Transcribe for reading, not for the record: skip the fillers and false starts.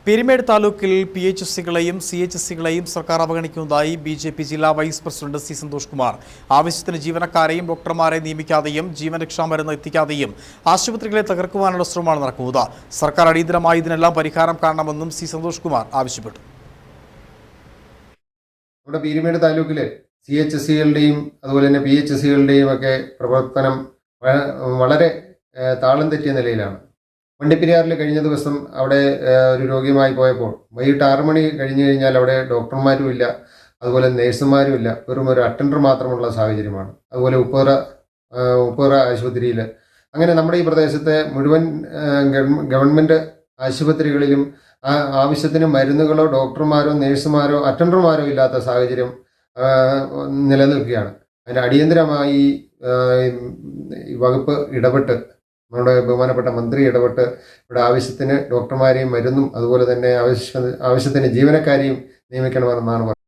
പീരുമേട് താലൂക്കിൽ PHSകളെയും CHSകളെയും സർക്കാർ അവഗണിക്കുന്നതായി BJP ജില്ലാ vice president C Santhosh Kumar. ആവശ്യത്തിന് ജീവനക്കാരെയും ഡോക്ടർമാരെ നിയമിക്കാതെയും ജീവനരക്ഷാ മരുന്ന് എത്തിക്കാതെയും ആശുപത്രികളെ തകർക്കുവാനുള്ള ശ്രമമാണ് നടക്കുന്നത്. സർക്കാർ അടിയന്തരമായി ഇതിനെല്ലാം പരിഹാരം കാണണമെന്നും C സന്തോഷ് കുമാർ ആവശ്യപ്പെട്ടു. നമ്മുടെ പീരുമേട് താലൂക്കിലെ CHSകളുടെയും അതുപോലെ തന്നെ PHSകളുടെയും ഒക്കെ പ്രവർത്തനം വളരെ താളം തെറ്റിയ നിലയിലാണ്. വണ്ടിപ്പെരിയാറിൽ കഴിഞ്ഞ ദിവസം അവിടെ ഒരു രോഗിയുമായി പോയപ്പോൾ വൈകിട്ട് 6 മണി കഴിഞ്ഞു കഴിഞ്ഞാൽ അവിടെ ഡോക്ടർമാരും ഇല്ല, അതുപോലെ നേഴ്സുമാരും ഇല്ല, വെറും ഒരു അറ്റൻഡർ മാത്രമുള്ള സാഹചര്യമാണ്. അതുപോലെ ഉപ്പുറ ആശുപത്രിയിൽ അങ്ങനെ നമ്മുടെ ഈ പ്രദേശത്തെ മുഴുവൻ ഗവൺമെൻറ് ആശുപത്രികളിലും ആവശ്യത്തിന് മരുന്നുകളോ ഡോക്ടർമാരോ നേഴ്സുമാരോ അറ്റൻഡർമാരോ ഇല്ലാത്ത സാഹചര്യം നിലനിൽക്കുകയാണ്. അതിന് അടിയന്തരമായി ഈ വകുപ്പ് ഇടപെട്ട് നമ്മുടെ ബഹുമാനപ്പെട്ട മന്ത്രി ഇടപെട്ട് ഇവിടെ ആവശ്യത്തിന് ഡോക്ടർമാരെയും മരുന്നും അതുപോലെ തന്നെ ആവശ്യത്തിന് ജീവനക്കാരെയും നിയമിക്കണമെന്നാണ് പറയുന്നത്.